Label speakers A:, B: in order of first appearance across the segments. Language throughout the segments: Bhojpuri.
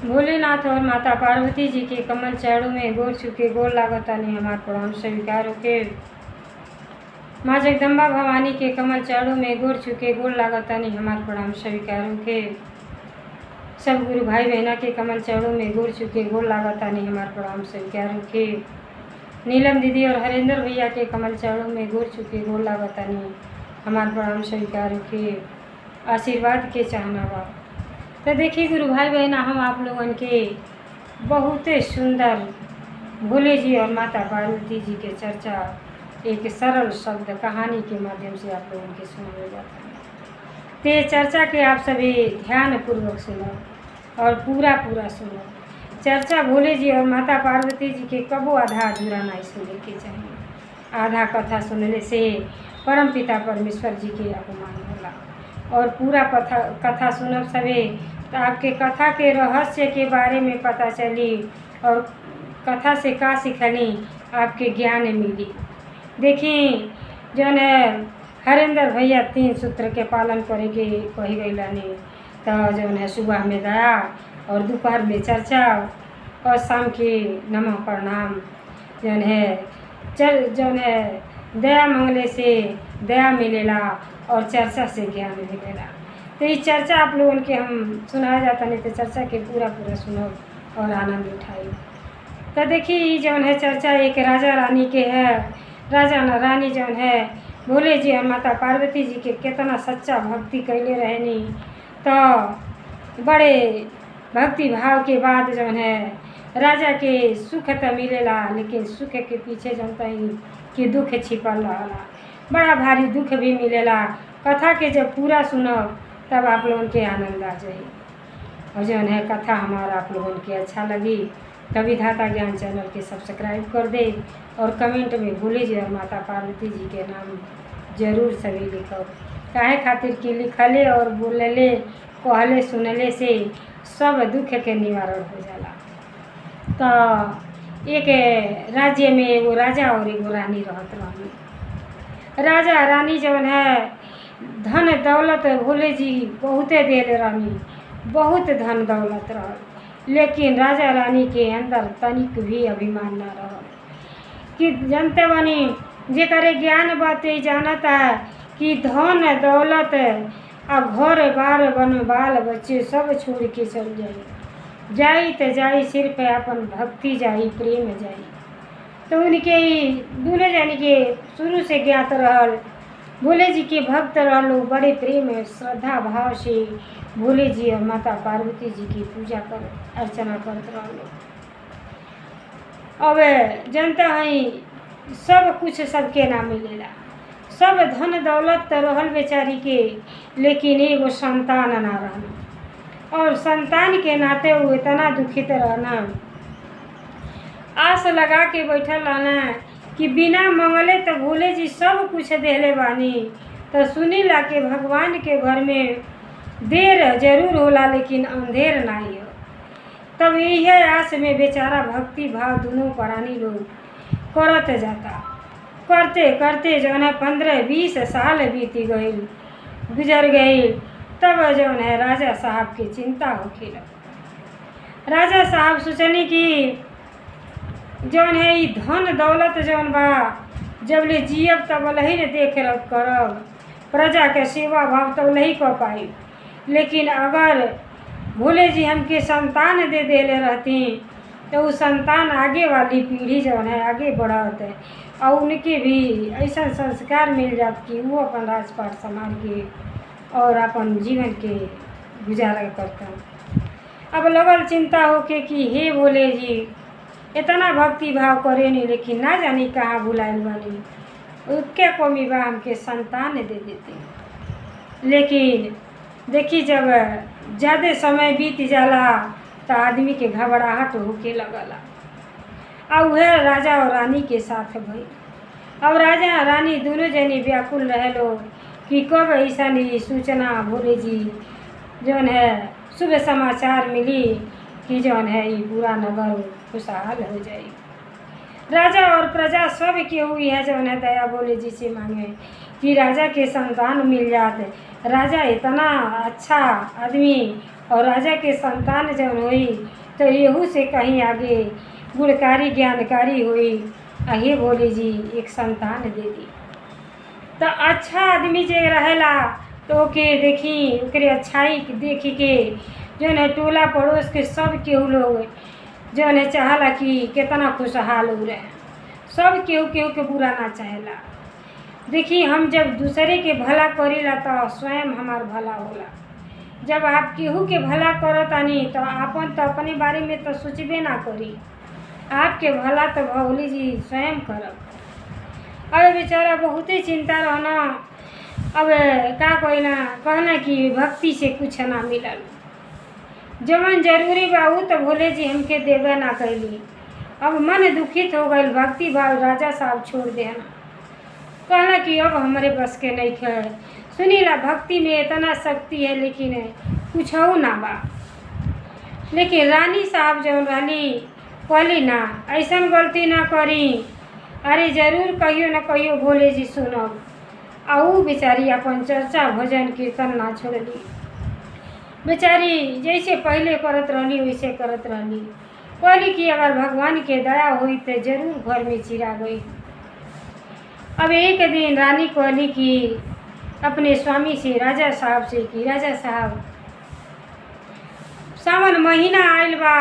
A: भोलेनाथ और माता पार्वती जी के कमल चरणों में गोर चुके गोर लागतानी हमार प्रणाम स्वीकार होके। माँ जगदम्बा भवानी के कमल चरणों में गोर चुके गोर लागतानी हमार प्रणाम स्वीकार होके। सब गुरु भाई बहना के कमल चरणों में गोर चुके गोर लागतानी हमार प्रणाम स्वीकार होके। नीलम दीदी और हरेंद्र भैया के कमल चरणों में गोर चुके गोर लागतानी हमार प्रणाम स्वीकार होके। आशीर्वाद के चाहना बा तो देखिए गुरु भाई बहना, हम आप लोगन के बहुत सुंदर भोले जी और माता पार्वती जी के चर्चा एक सरल शब्द कहानी के माध्यम से आप लोगों के सुनाया जाता है। ते चर्चा के आप सभी ध्यान पूर्वक सुनो और पूरा सुनो। चर्चा भोले जी और माता पार्वती जी के कबो आधा अधूरा नहीं सुनने के चाहिए। आधा कथा सुनने से परम पिता परमेश्वर जी के अपमान होला और पूरा कथा सुनब सभी तो आपके कथा के रहस्य के बारे में पता चली और कथा से का सीखनी आपके ज्ञान मिली। देखिए जौन है हरेंद्र भैया 3 सूत्र के पालन करे के कही गई तो जौन है सुबह में दया और दोपहर में चर्चा और शाम के नमः प्रणाम। जौन है दया मंगले से दया मिलेला और चर्चा से ज्ञान मिलेला। तो ये चर्चा आप लोगों के हम सुनाया जाता नहीं तो चर्चा के पूरा सुनो और आनंद उठाई। तो देखिए जौन है चर्चा एक राजा रानी के है। राजा रानी जौन है भोले जी और माता पार्वती जी के कितना सच्चा भक्ति कैले रहनी तो बड़े भक्ति भाव के बाद जौन है राजा के सुख तो मिलेला, लेकिन सुख के पीछे जनता ही कि दुख छिपल रहा, बड़ा भारी दुख भी मिलेला। कथा के जब पूरा सुनो तब आप लोगों के आनंद आ जाए। और जौन है कथा हमारा आप लोगों के अच्छा लगी तो विधाता ज्ञान चैनल के सब्सक्राइब कर दे और कमेंट में भोले जी और माता पार्वती जी के नाम जरूर सभी लिखो। काहे खातिर कि लिखले और बोलले कहले सुनले से सब दुख के निवारण हो जाला। तो एक राज्य में एगो राजा और एगो रानी रहत रहनी। राजा रानी जौन है धन दौलत भोले जी बहुते देले रहनी, बहुत धन दौलत रहल, लेकिन राजा रानी के अंदर तनिक भी अभिमान न रहल। कि जानते बनी जेकरे ज्ञान बातें जानता है कि धन दौलत आ घर बार बन बाल बच्चे सब छोड़ के चल जाई तो जाई सिर्फ अपन भक्ति जाई, प्रेम जाई। तो उनके दूल्हे जानी के शुरू से ज्ञात रहल, भोले जी के भक्त रहलो, बड़े प्रेम श्रद्धा भाव से भोले जी और माता पार्वती जी की पूजा कर अर्चना करते रहलो। अब जनता है सब कुछ सबके ना मिलेला, सब धन दौलत तो रहल बेचारी के, लेकिन एगो संतान ना रहना और संतान के नाते वो इतना दुखित रहना, आस लगा के बैठल रहना कि बिना मंगले तो भोले जी सब कुछ देले बानी। तो सुनी ला के भगवान के घर में देर जरूर होला लेकिन अंधेर नहीं हो। तब यही आस में बेचारा भक्ति भाव दोनों प्राणी लोग करते जाता, करते करते जौन है 15-20 साल बीती गई, गुजर गई। तब जौन है राजा साहब की चिंता होके लगा। राजा साहब सोचनी कि जौन है ये धन दौलत जौन बा जब ले जियब तब लही ने देख रख करब, प्रजा के सेवा भाव तब लही कर पाई। लेकिन अगर भोले जी हमके संतान दे देले रहती तो वो संतान आगे वाली पीढ़ी जौन है आगे बढ़त है और उनके भी ऐसा संस्कार मिल जात कि वो अपन राजपाट संभाल के और अपन जीवन के गुजारा करता। अब लगल चिंता होके कि हे भोले जी इतना भक्ति भाव करे नहीं, लेकिन ना जानी कहाँ भुलाइल बानी, उसके कमी बा हमके संतान दे देते। लेकिन देखी जब ज़्यादा समय बीत जाला तो आदमी के घबराहट होके लगला। और वह राजा और रानी के साथ भई। अब राजा रानी दोनों जनी व्याकुल रहे लो कि कब ऐसा नहीं सूचना भोले जी जौन है शुभ समाचार मिली कि जौन है ये पूरा नगर खुशहाल हो जाए। राजा और प्रजा सब के हुई है जौन है दया भोले जी से मांगे कि राजा के संतान मिल जाते। राजा इतना अच्छा आदमी और राजा के संतान जब हुई तो यहू से कहीं आगे गुणकारी ज्ञानकारी हुई। अहे भोले जी एक संतान दे दी। तो अच्छा आदमी जे रहेला तो ओके देखी ओकरे अच्छाई देखी के जो है टोला पड़ोस के सब केहू लोग जो है चाहला कि कितना खुशहाल हो रहे। सब केहू केहू के बुरा ना चाहेला। देखी हम जब दूसरे के भला करीला तो स्वयं हमार भला होला। जब आप केहू के भला करतानी तो आपन तो अपने बारे में तो सोचबे ना करी, आपके भला तो भोले जी स्वयं करब। अब बेचारा बहुत ही चिंता रहना। अब का कहना कि भक्ति से कुछ ना मिलल, जवन जरूरी बा उ तो भोले जी हमके देवे ना कैली। अब मन दुखित हो गई, भक्ति भाव राजा साहब छोड़ देना। कहना कि अब हमारे बस के नहीं खे। सुनीला भक्ति में इतना शक्ति है लेकिन कुछ हो ना बा। लेकिन रानी साहब जो रहली कहली ना ऐसा गलती ना करी, अरे जरूर कहियो ना कहियो भोले जी सुनब। आऊ बेचारी अपन चर्चा भजन कीर्तन ना छोड़ली। बेचारी जैसे पहले करत रहली वैसे करत रहली। कहली कि अगर भगवान के दया हुई तो जरूर घर में चिराग गई। अब एक दिन रानी कहली कि अपने स्वामी से राजा साहब से कि राजा साहब सावन महीना आयल बा,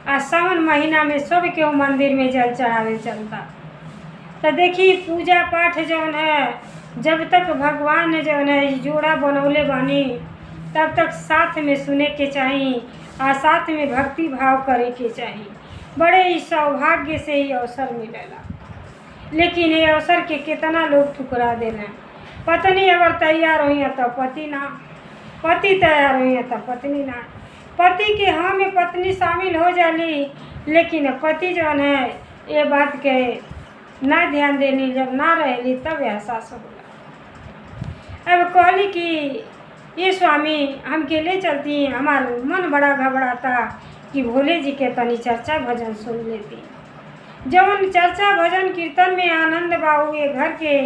A: आ सावन महीना में सब केहू मंदिर में जल चढ़ावे चलता। तो देखी पूजा पाठ जौन है जब तक भगवान ने जौन है जोड़ा बनौले बानी तब तक साथ में सुने के चाहिए और साथ में भक्ति भाव करे के चाहिए। बड़े ही सौभाग्य से ही अवसर मिलेला। लेकिन ये अवसर के कितना लोग ठुकरा देना। पत्नी अगर तैयार हुई तो पति ना, पति तैयार हुई तो पत्नी ना। पति के हाँ में पत्नी शामिल हो जाली, लेकिन पति जौन है ये बात के ना ध्यान देनी, जब ना रहली तब एहसास होला। अब कहली कि ये स्वामी हमके ले चलती, हमार मन बड़ा घबराता कि भोले जी के तनी चर्चा भजन सुन लेती। जवन चर्चा भजन कीर्तन में आनंद बाऊ ये घर के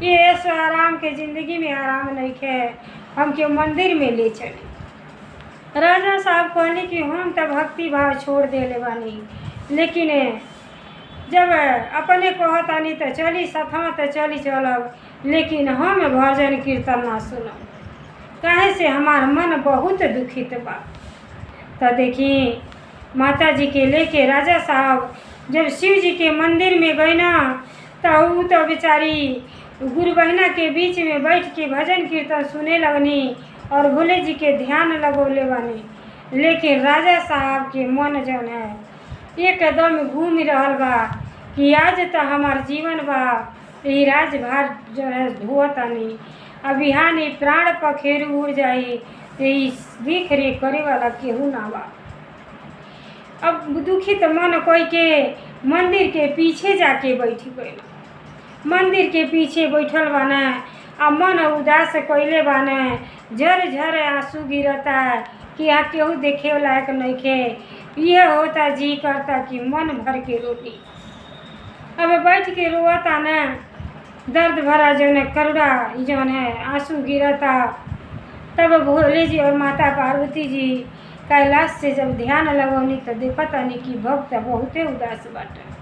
A: ये ऐसा आराम के ज़िंदगी में आराम नहीं है, हमके मंदिर में ले चले। राजा साहब कहले कि हम तो भक्ति भाव छोड़ देले बानी, लेकिन जब अपने कहतानी तो चली सथवा तो चली चलब, लेकिन हम भजन कीर्तन ना सुनब, काहे से हमार मन बहुत दुखित बा। तो देखी माता जी के लेके राजा साहब जब शिव जी के मंदिर में गई ना तो बेचारी गुरु बहिना के बीच में बैठ के भजन कीर्तन सुने लगनी और भोले जी के ध्यान लगौले बनी। लेकिन राजा साहब के मन जौन है एकदम घूम रहल बा कि आज तो हमार जीवन बा यही राजभार जो है धोतानी, अब यहाँ नहीं प्राण पखेरु उड़ जाई तो देख रेख करे वाला केहू ना बा। अब दुखित मन कोई के मंदिर के पीछे जाके बैठ गए। मंदिर के पीछे बैठल बाना आ मन उदास कैले बाना, झर झर आंसू गिरता कि आ केहू देखे लायक नहीं खे। यह होता जी करता कि मन भर के रोटी। अब बैठ के रोता ना, दर्द भरा जौन है करुणा जौन है आंसू गिरता। तब भोले जी और माता पार्वती जी कैलाश से जब ध्यान लगौनी तो देखता नहीं कि भक्त बहुते उदास बाटे।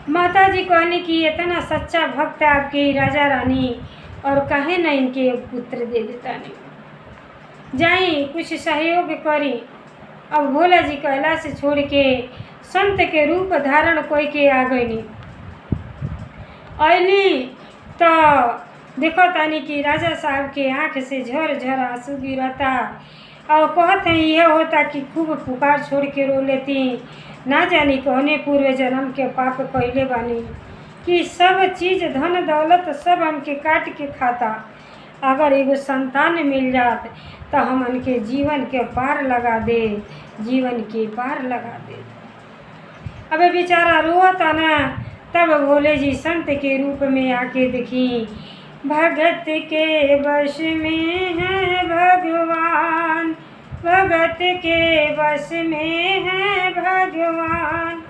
A: माता जी कहनी कि इतना सच्चा भक्त आपके राजा रानी और काहे न इनके पुत्र दे देता नहीं, जाई कुछ सहयोग करी। अब भोला जी कैलाश से छोड़ के संत के रूप धारण कोई के आ गई अली तो देखो तानी कि राजा साहब के आँख से झर झर आंसू गिरता और कहत हैं यह होता कि खूब पुकार छोड़ के रो लेती। ना जानी कहने पूर्व जन्म के पाप कैले बानी कि सब चीज़ धन दौलत सब हमके काट के खाता, अगर एगो संतान मिल जात तो हमन के जीवन के पार लगा दे, जीवन के पार लगा दे। अब बेचारा रोता ना। तब भोले जी संत के रूप में आके देखी भगत के वश में है भगवान, भगत के वश में है भगवान।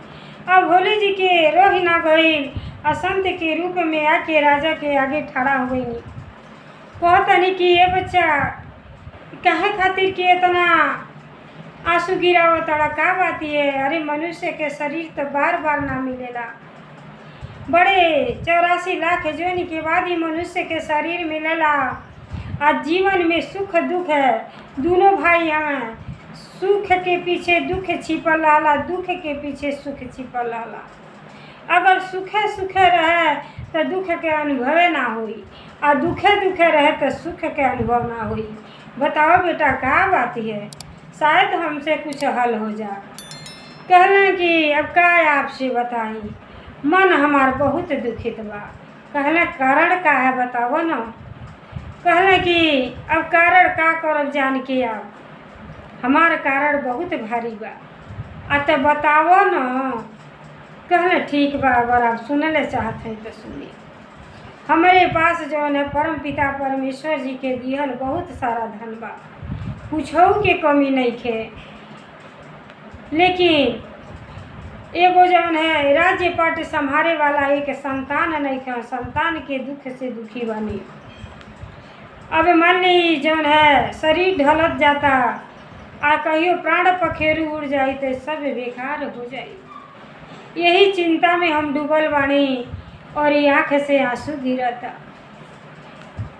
A: अब भोले जी के रोही ना गई और संत के रूप में आके राजा के आगे खड़ा हो गई। कहता नहीं कि ये बच्चा काहे खातिर के इतना आंसू गिरावो तड़ा का बात है? अरे मनुष्य के शरीर तो बार बार ना मिलेला। बड़े 84 लाख जोनी के बाद ही मनुष्य के शरीर मिलेला। आज जीवन में सुख दुख है, दोनों भाई हमें। सुख के पीछे दुख छिपल रहला, दुख के पीछे सुख छिपल रहला। अगर सुखे सुखे रहे तो दुख के अनुभव ना हुई, और दुखे दुखे रहे तो सुख के अनुभव ना हुई। बताओ बेटा का बात है? शायद हमसे कुछ हल हो जा। कहना कि अब का आपसे बताई, मन हमार बहुत दुखित बा। कहना कारण का है बताओ ना। कहना कि अब कारण का करब जान के, आप हमार कारण बहुत भारी बा, तो बताओ ना। कहना ठीक बा, अगर आप सुनले चाहते हैं तो सुनिए। हमारे पास जो है परम पिता परमेश्वर जी के दिहल बहुत सारा धन बा, कुछो के कमी नहीं खे। लेकिन एगो जौन है राज्य पाट संभारे वाला एक संतान नहीं खे, संतान के दुख से दुखी बनी। अब मान ली जौन है शरीर ढलत जाता, आ कहियो प्राण पखेरु उड़ जाई तो सब बेकार हो जाई। यही चिंता में हम डूबल बानी और ये आँख से आंसू गिरता।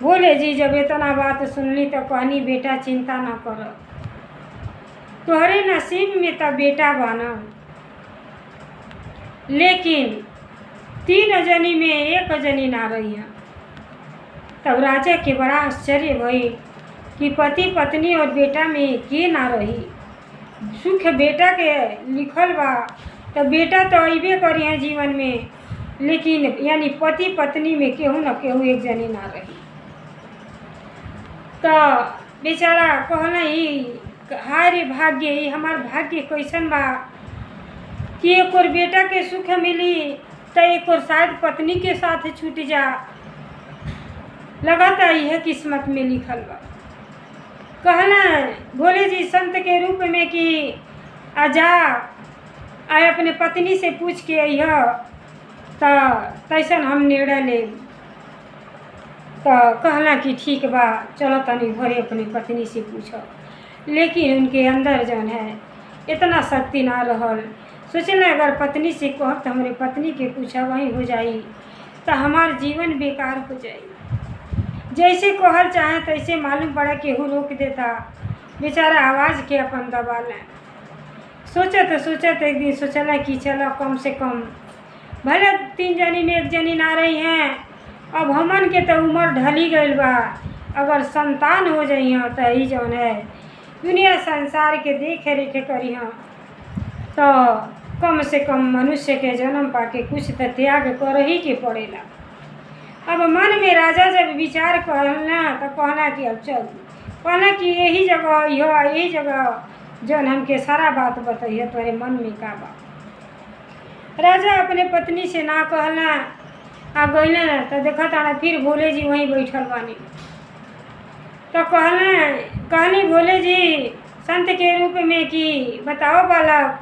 A: बोले जी जब इतना बात सुनली तो कहनी बेटा चिंता ना करो, तोहरे नसीब में तो बेटा बना। लेकिन 3 जनी में 1 जनी ना रही है। तब राजा के बड़ा आश्चर्य भई कि पति पत्नी और बेटा में के ना रही। सुख बेटा के लिखल बा, तो बेटा तो अबे करी है जीवन में, लेकिन यानी पति पत्नी में केहू न केहू 1 जनी ना रही। तो बेचारा कहना ही हाय रे भाग्य, ये हमार भाग्य कैसन बा कि एक और बेटा के सुख मिली तो एक और शायद पत्नी के साथ छूट जा। लगाता यह किस्मत में लिखल बा। कहना भोले जी संत के रूप में कि आजा आए अपने पत्नी से पूछ के अइह, तो तैसन हम निर्णय ले। तो कहला कि ठीक बा, चलो तनी घरे अपनी पत्नी से पूछो। लेकिन उनके अंदर जौन है इतना शक्ति ना रहल। सोचल अगर पत्नी से कहब तो हमारे पत्नी के पूछा वही हो जाई, तो हमार जीवन बेकार हो जाई। जैसे कहल चाहे तैसे मालूम पड़ा केहू रोक देता, बेचारा आवाज़ के अपन दबा लें। सोचत एक दिन सोचला कि चलो कम से कम भले 3 जनी में 1 जनी ना रही हैं, अब हमन के तो उम्र ढली गई बा, अगर संतान हो जाइ तो ही जौन है दुनिया संसार के देख रेख करी हाँ, तो कम से कम मनुष्य के जन्म पाके कुछ तो त्याग कर ही के पड़ेला। अब मन में राजा जब विचार कहना तो कहना कि अब चल, कहना कि यही जगह यही जगह जौन हमके सारा बात बताइए तोरे मन में का बा। राजा अपने पत्नी से ना कहना आ गईले ना, तो देखा ताना फिर भोले जी वहीं बैठल बानी। तो कहनी भोले जी संत के रूप में कि बताओ बालक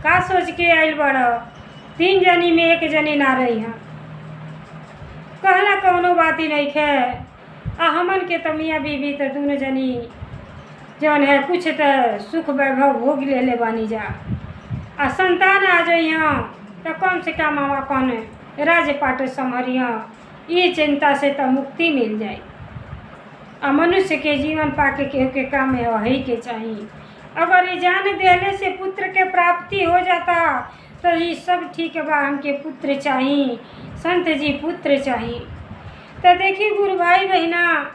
A: का सोच के आइल बड़, 3 जनी में 1 जनी ना रही हैं। कहला कौनो बात ही नहीं खे, आ हमन के तो मियाँ बीबी तो दोनों जनी जौन है कुछ तो सुख वैभव भोग ले बानी जा, आ संतान आ जाइए तो कम से कम हम अपन राजपाट संभरिया, ये चिंता से तो मुक्ति मिल जाए। आ मनुष्य के जीवन पाके केहू के काम में वही के चाहिए। अगर ये जान देने से पुत्र के प्राप्ति हो जाता तो ये सब ठीक बा, हमके पुत्र चाहिए, संत जी पुत्र चाहिए। तो देखिए गुरु भाई बहना,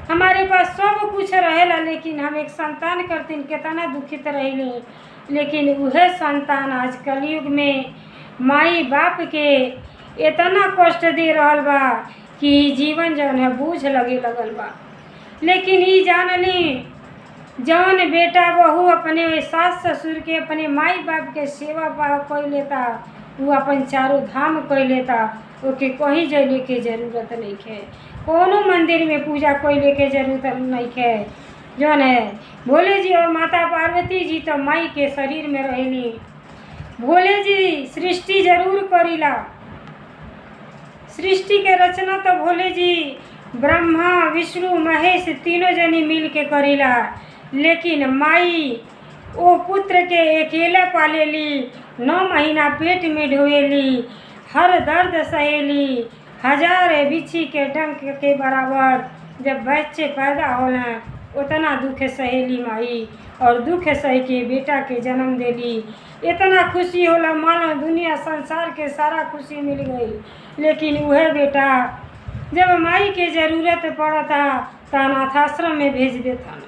A: हमारे पास सब कुछ रहेला, लेकिन हम एक संतान करतीन कितना दुखित रही। लेकिन वह संतान आज कलयुग में माई बाप के इतना कष्ट दे रहल बा कि जीवन जौन है बूझ लगे लगल बा। लेकिन ये जानली जौन बेटा बहू अपने सास ससुर के अपने माई बाप के सेवा कर लेता, वो अपन चारों धाम कर लेता, ओके कहीं जाने के जरूरत नहीं है, कोनो मंदिर में पूजा कोई के जरूरत नहीं है। जौन है भोले जी और माता पार्वती जी तो माई के शरीर में रहनी। भोले जी सृष्टि जरूर करीला, सृष्टि के रचना तो भोले जी ब्रह्मा विष्णु महेश तीनों जनी मिल के करीला, लेकिन माई ओ पुत्र के अकेले पालेली, 9 महीना पेट में ढोएली, हर दर्द सहेली, 1000 बिच्छी के डंक के बराबर जब बच्चे पैदा होला उतना दुख सहेली माई, और दुख सह के बेटा के जन्म देली। इतना खुशी होला मानो दुनिया संसार के सारा खुशी मिल गई, लेकिन वह बेटा जब माई के ज़रूरत पड़ता तो अनाथाश्रम में भेज देता।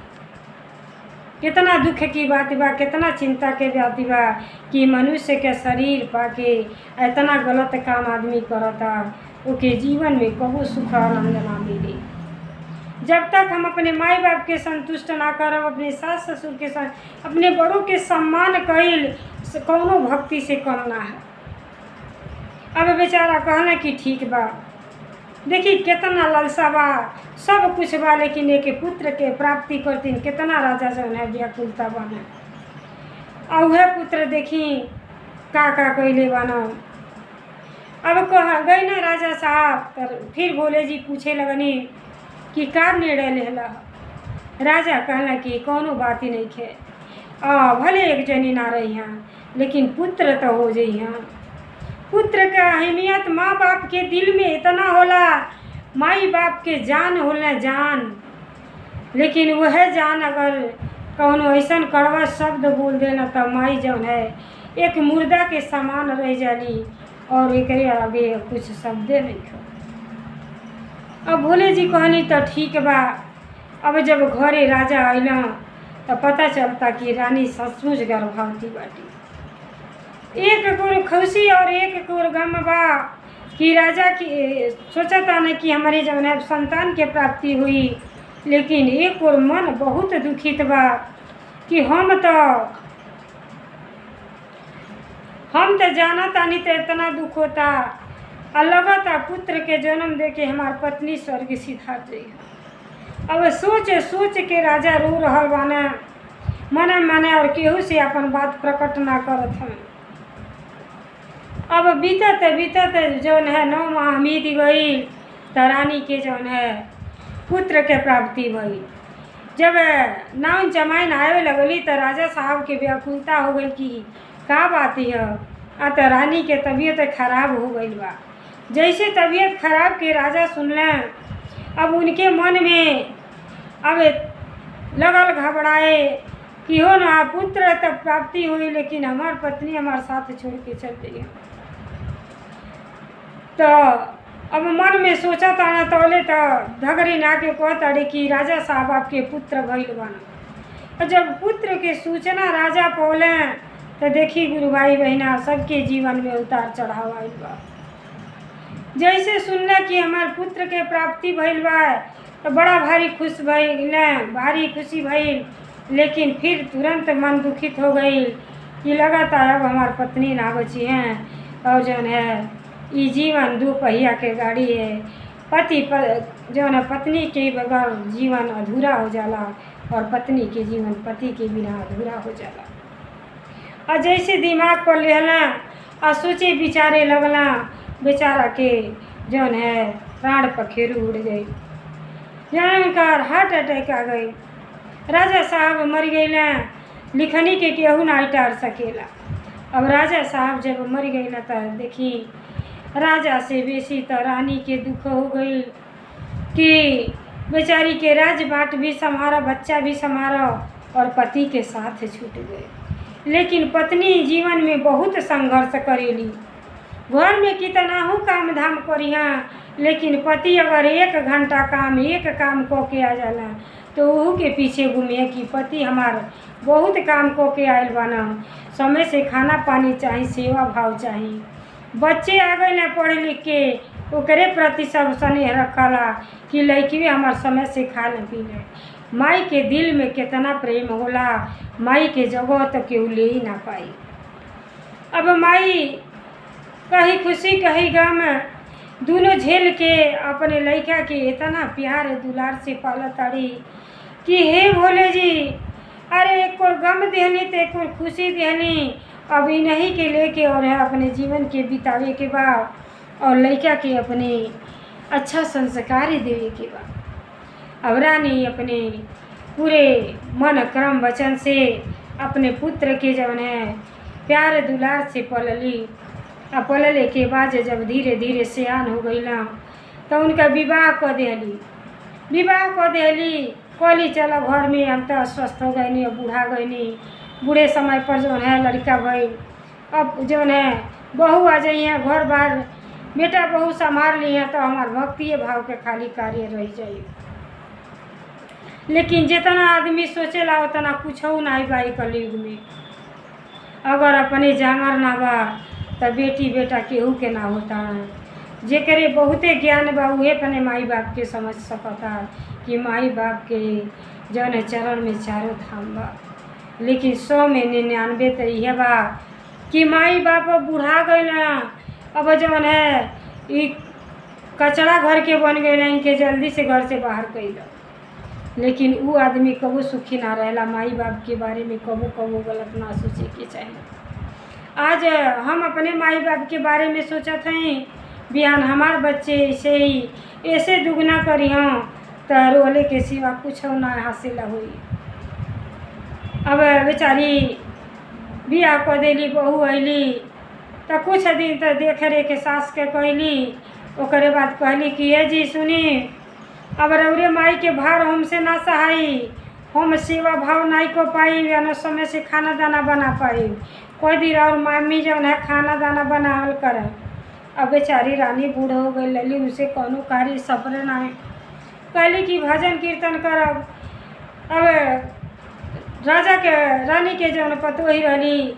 A: कितना दुख की बात बा, कितना चिंता के बात बा कि मनुष्य के शरीर पाके इतना गलत काम आदमी करता, ओके जीवन में कबो सुख आनंद ना मिले। जब तक हम अपने माई बाप के संतुष्ट ना करब, अपने सास ससुर के अपने बड़ों के सम्मान कईल कौनो भक्ति से कम ना है। अब बेचारा कहना कि ठीक बा, देखी कितना लालसा बा, सब कुछ बा, लेकिन एक पुत्र के प्राप्ति करतीन कितना राजा जौन है व्याकुलता बना। और वह पुत्र देखी का कैले बना। अब कह गई ना राजा साहब, तो फिर भोले जी पूछे लगनी कि का निर्णय लेला। राजा कहला कि कौनो बात ही नहीं खे, भले एक जनी ना रही हैं, लेकिन पुत्र तो हो जाइ हैं। पुत्र का अहमियत माँ बाप के दिल में इतना होला, माई बाप के जान होला जान, लेकिन वह जान अगर कौनो ऐसा कड़वा शब्द बोल देना तो माई जौन है एक मुर्दा के समान रह जाली, और एक आगे कुछ शब्द नहीं खो। अब भोले जी कहनी तो ठीक बा। अब जब घरे राजा आइला तो पता चलता कि रानी सचमुच गर्भवती बाटी। एक कोर खुशी और एक कोर गम बा कि राजा की सोचता न कि हमारे जौन है संतान के प्राप्ति हुई, लेकिन एक और मन बहुत दुखित बा कि हम तो जाना तानी तो इतना दुख होता, और लगता पुत्र के जन्म दे के हमार पत्नी स्वर्ग सिधार जाइए। अब सोच सोच के राजा रो रहल बाना, मने मने, और केहू से अपन बात प्रकट ना करत हमें। अब बीतत बीतत जौन है 9 माह बीत गई, तो रानी के जौन है पुत्र के प्राप्ति भई। जब नाम जमाइन आवे लगली तो राजा साहब के व्याकुलता हो गई कि का बात है। तो रानी के तबीयत खराब हो गई बा। जैसे तबीयत खराब के राजा सुनलें, अब उनके मन में अब लगल घबराए कि हो ना पुत्र तब प्राप्ति हुई, लेकिन हमार पत्नी हमारे साथ छोड़ के चल गई। तो अब मन में सोचा था ना तौले तो धगरी ना के कहता कि राजा साहब आपके पुत्र भइल बना। और जब पुत्र के सूचना राजा पौले तो देखी गुरु भाई बहना सबके जीवन में उतार चढ़ाव आइल बा। जैसे सुनला कि हमार पुत्र के प्राप्ति भइल बा तो बड़ा भारी खुश भइल, भारी खुशी भइल, लेकिन फिर तुरंत मन दुखित हो गई कि लगातार अब हमार पत्नी ना बची हैं, और जौन है ये जीवन 2 पहिया के गाड़ी है। पति जौन है पत्नी के बगैर जीवन अधूरा हो जाला, और पत्नी के जीवन पति के बिना अधूरा हो जाला। और जैसे दिमाग पर लेला और सोचे विचारे लगला, बेचारा के जौन है प्राण पखेरु उड़ गई, जौन उनका हार्ट अटैक आ गई। राजा साहब मर गईला, लिखनी के केहू ना टार सकेला। अब राजा साहब जब मर गईला तो देखी राजा से बेसी तो रानी के दुख हो गई कि बेचारी के राजबाट भी संभारा, बच्चा भी संभारा, और पति के साथ छूट गए। लेकिन पत्नी जीवन में बहुत संघर्ष करेली, घर में कितना हो काम धाम करिया, लेकिन पति अगर 1 घंटा काम एक काम को के आ जाला तो वह के पीछे घूमिए कि पति हमार बहुत काम को के आयल बना, समय से खाना पानी चाहिए, सेवा भाव चाहिए। बच्चे आ गए ना पढ़ लिख के, ओकरे प्रति सब स्नेह रखला कि लड़की हमार समय से खा न पी ले। माई के दिल में कितना प्रेम होला, माई के जगह तो केहू ले ही ना पाई। अब माई कहीं खुशी कहीं गम दोनों झेल के अपने लड़का के इतना प्यार दुलार से पाला ताड़ी कि हे भोले जी, अरे एक और गम देहनी तो एक और खुशी देहनी, अब इन्हीं के लेके और है अपने जीवन के बितावे के बाद, और लड़का के अपने अच्छा संस्कार देवे के बाद। अब रानी अपने पूरे मन क्रम वचन से अपने पुत्र के जवन है प्यार दुलार से पलली। आ पलले के बाद जब धीरे धीरे सियान हो गईला तो उनका विवाह कर दिहली। विवाह कर दिहली, कहली चलो घर में हम तो स्वस्थ हो गए नहीं, बूढ़ा गए नहीं, बूढ़े समय पर जो है लड़का भई, अब जो है बहू आ जाइए घर बार, बेटा बहू संभाल ली है तो हमार भक्ति भाव के खाली कार्य रह जाए। लेकिन जितना आदमी सोचेला उतना कुछ नहीं बा कलयुग में। अगर अपने जांगर ना बा तो बेटी बेटा केहू के ना होता है। जेकरे बहुते ज्ञान बा उहे अपने माई बाप के समझ सकता कि माई बाप के जौन चरण में चारों धाम बा। लेकिन 100 में 99 तो यह बा कि माई बाप बूढ़ा गए ना, अब जौन है ई कचरा घर के बन गए ना, इनके जल्दी से घर से बाहर कर दो। लेकिन वो आदमी कबो सुखी ना रहेला। माई बाप के बारे में कबो कबो गलत ना सोचे के चाहिए। आज हम अपने माई बाप के बारे में सोचत हैं, बिहान हमार बच्चे ऐसे ही ऐसे दुगना करी हाँ तो रोले के सिवा कुछ ना हासिल हुई। अब बेचारी बियाह कर देली, बहू अली तो कुछ दिन तो देख रेख के सास के कहली। ओकरे बाद कहली कि ये जी सुनी, अब रौरे माई के भार हमसे ना सहाई, हम सेवा भाव नहीं को पाई, न समय से खाना दाना बना पाई। कोई दिन और मामी जो है खाना दाना बनावल कर। अब बेचारी रानी बूढ़ हो गई लली, उसे कौनो कार्य सपरे नहीं। कहली कि भजन कीर्तन करब। अब राजा के रानी के जौन पतोही रही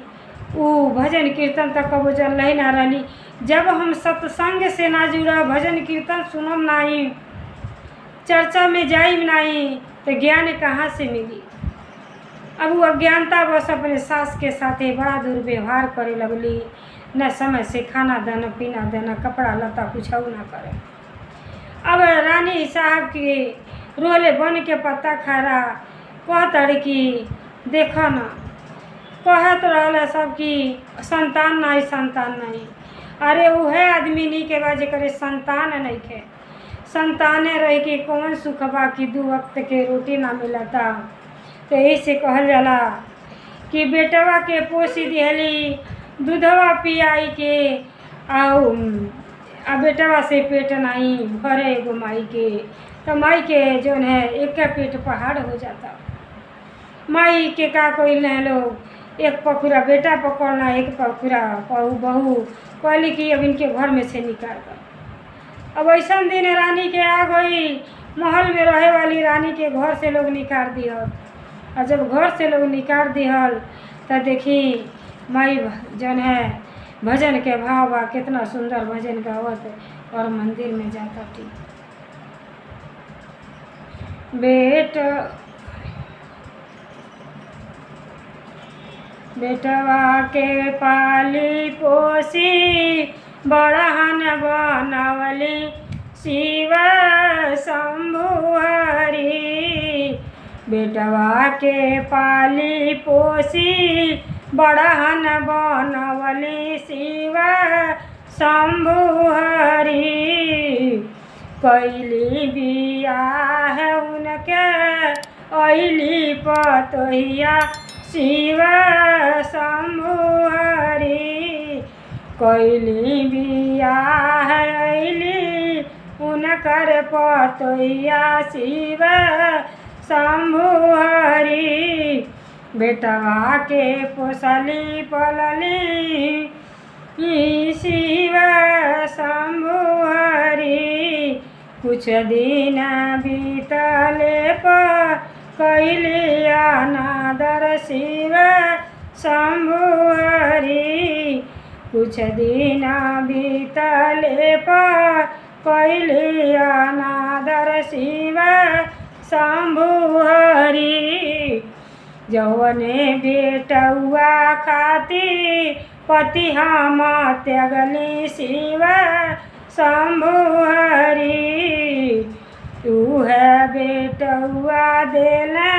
A: वो भजन कीर्तन तक कबो जन ही ना रही। जब हम सत्संग से ना जुड़ा, भजन कीर्तन सुनम नहीं, चर्चा में जाइम नहीं, तो ज्ञान कहाँ से मिली। अब वो अज्ञानता बस अपने सास के साथ बड़ा दुर्व्यवहार करे लगली। न समय से खाना देना पीना देना, कपड़ा लता कुछ ना करे। अब रानी साहब के रोले बन के पत्ता खारा कहतर कि देखो ना, कहत रहल सब कि संतान नहीं संतान नहीं। अरे वह आदमी नहीं के बाद करे संतान नहीं खे, संताने रह के कौन सुख बा कि 2 वक्त के रोटी ना मिलता। तो ऐसे कहल जाला कि बेटवा के पोसी दिहली, दूधवा पियाई के आओ आ बेटवा से पेट नहीं भरे एगो माई के, तो माई के जो है एक पेट पहाड़ हो जाता। माई के का कोई न लोग, एक पखुरा बेटा पकड़ना, एक पखुरा बहू। कहली कि अब इनके घर में से निकाल कर। अब ऐसा दिन रानी के आ गई, महल में रहे वाली रानी के घर से लोग निकाल दिहल। और जब घर से लोग निकाल दिहल तो देखी माई जन है भजन के भाव बा, कितना सुंदर भजन गावत और मंदिर में जाता थी। बेटवा के पाली पोसी बड़हन बनवली, शिव शंभु हरि। बेटवा के पाली पोसी बड़हन बनवली, शिव शंभु हरि। कैली बियाह उनके अइली पतोहिया, शिव शंभु हरि। कैली बियाह अइली उनकर पतोहिया, शिव शंभु हरि। बेटवा के पोसली पलली, शिव शंभु हरि। कुछ दिन बीतले पर कैली अनादर, शिव शंभु हरि। कुछ दिन बीतले पर कैली अनादर, शिव शंभु हरि। जौने बेटुआ खातिर पति हम त्यागली, शिव शंभु हरि। तू है बेटुआ देला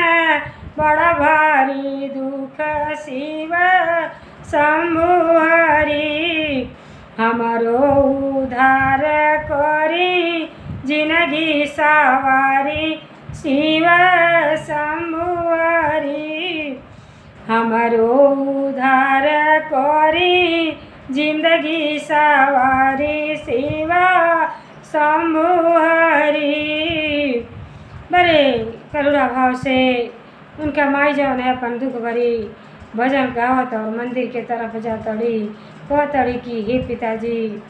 A: बड़ा भारी दुख, शिव शंभु हरि। हमारो उद्धार करी जिंदगी सवारी, शिव शंभु हरि। हमारो उद्धार करी जिंदगी सवारी सेवा शंभु हरि। बड़े करुणा भाव से उनका माई जौन है अपन दुख भरी भजन गावत और मंदिर के तरफ जातड़ी कहतड़ी कि हे पिताजी,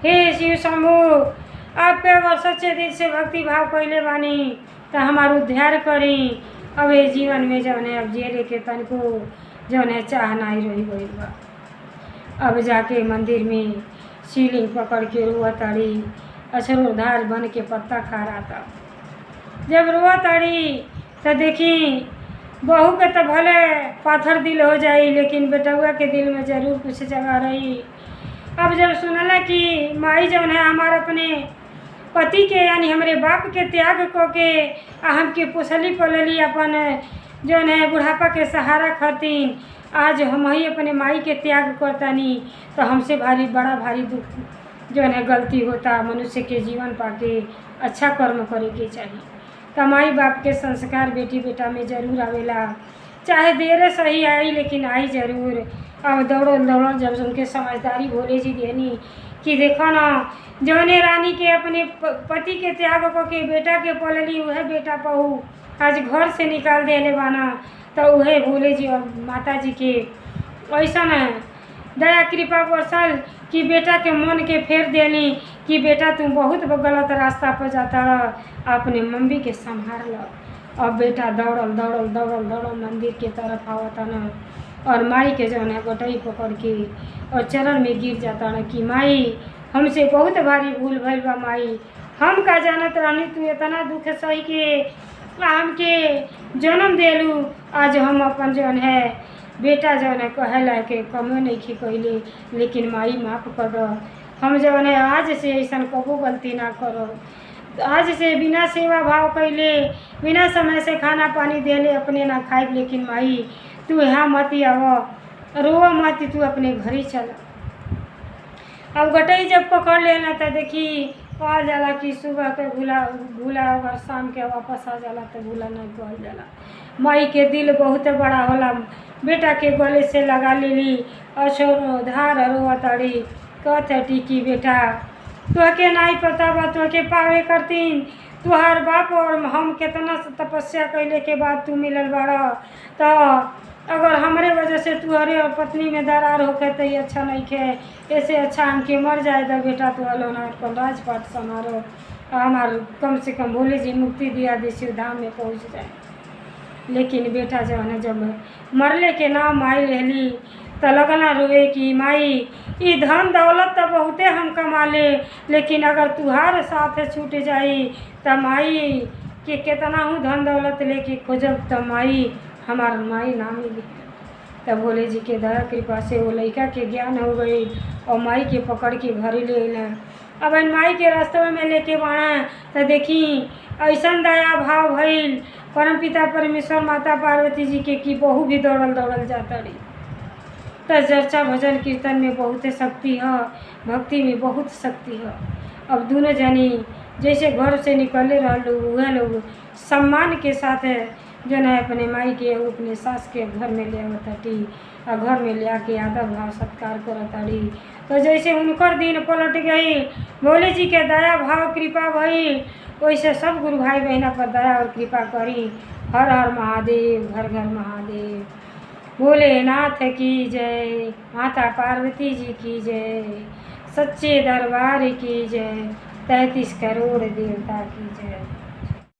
A: हे शिव शंभु, आपके अगर सच्चे दिल से भक्ति भाव कैले बानी तो हमार उद्धार करी। अब ये जीवन में जौन है अब जिये के तनको जौन है चाह नहीं रही गई बा। अब जाके मंदिर में शिवलिंग पकड़ के रुआ तड़ी अछरोधार बन के पत्ता खा रहा था। जब रुआ तड़ी तो देखी बहू के तो भले पाथर दिल हो जाई, लेकिन बेटुआ के दिल में जरूर कुछ जगह रही। अब जब सुनला कि माई जौन है हमारे अपने पति के यानी हमारे बाप के त्याग को के हमके पोसली पलली अपन जौन है बुढ़ापा के सहारा खातिर, आज हम ही अपने माई के त्याग करतानी तो हमसे बड़ा भारी दुख जौन है गलती होता। मनुष्य के जीवन पाके अच्छा कर्म करे के चाहिए। तो माई बाप के संस्कार बेटी बेटा में जरूर आवेला, चाहे देर सही आई लेकिन आई जरूर। अब दौड़ो जब उनके समझदारी भोले जी देनी कि देखो ना जौने रानी के अपने पति के त्याग को के बेटा के पलली वह बेटा बहू आज घर से निकाल देले बाना, तो वह भोले जी और माता जी के ऐसा न दया कृपा बरसल कि बेटा के मन के फेर देली कि बेटा तुम बहुत गलत रास्ता पर जाता रह, अपने मम्मी के संभाल लो। अब बेटा दौड़ल मंदिर के तरफ आवता न और माई के जौन है गोटई पकड़ के और चरण में गिर जाता न कि माई हमसे बहुत भारी भूल भइल बा माई, हम का जानत रहनी तू इतना दुख सही के हमके जन्म देलू। आज हम अपन जौन है बेटा जौन है कहला के कमो नहीं खी कैले, लेकिन माई माफ़ कर दो। हम जौन है आज से ऐसा कबो गलती ना करो। आज से बिना सेवा भाव कैले बिना समय से खाना पानी देले अपने ना खाए, लेकिन माई तू यहाँ मत आव रो मत, तू अपने घर ही चल। अब गटई जब पकड़ लेना तो देखी कहल जाला कि सुबह के भूला अगर शाम के वापस आ जाला तो भूला नहीं कहल जाला। माई के दिल बहुत बड़ा होला, बेटा के गले से लगा लेली अछरोधार रोआ तड़ी कहती कि बेटा तुहके नहीं पता बा, तुहके पावे करतीन तुहार बाप और हम कितना तपस्या कैले के बाद तू मिलल बाड़ा, तो अगर हमारे वजह से तुहरे और पत्नी में दरार होके तो ये अच्छा नहीं खे, ऐसे अच्छा हमके मर जाए तो बेटा तो अलोना अपन राजपाट समारो हमार कम से कम भोले जी मुक्ति दिया दे शिव धाम में पहुँच जाए। लेकिन बेटा जो है जब मरले के नाम माई लेली तो लगना रोए कि माई ये धन दौलत तो बहुते हम कमा ले, लेकिन अगर तुहार साथ छूट जाई तो माई के कितना हूँ धन दौलत लेके खोजब तो माई हमार माई ना मिली। तब भोले जी के दया कृपा से वो लड़का के ज्ञान हो गई और माई के पकड़ के घर ले लें। अब माई के रास्ते में लेके बाड़ा तो देखी ऐसा दया भाव भइल परमपिता परमेश्वर माता पार्वती जी के कि बहू भी दौड़ल जाता रही। तो चर्चा भजन कीर्तन में बहुत शक्ति है, भक्ति में बहुत शक्ति है। अब दोनों जनी जैसे घर से निकले रहलू वह लोग सम्मान के साथ जो है अपने माई के अपने सास के घर में ले आवताटी और घर में ले आके आदर भाव सत्कार करताड़ी। तो जैसे उनकर दिन पलट गई भोले जी के दया भाव कृपा भई, वैसे सब गुरु भाई बहना पर दया और कृपा करी। हर हर महादेव, घर घर महादेव। भोलेनाथ की जय, माता पार्वती जी की जय, सच्चे दरबार की जय, 33 करोड़ देवता की जय।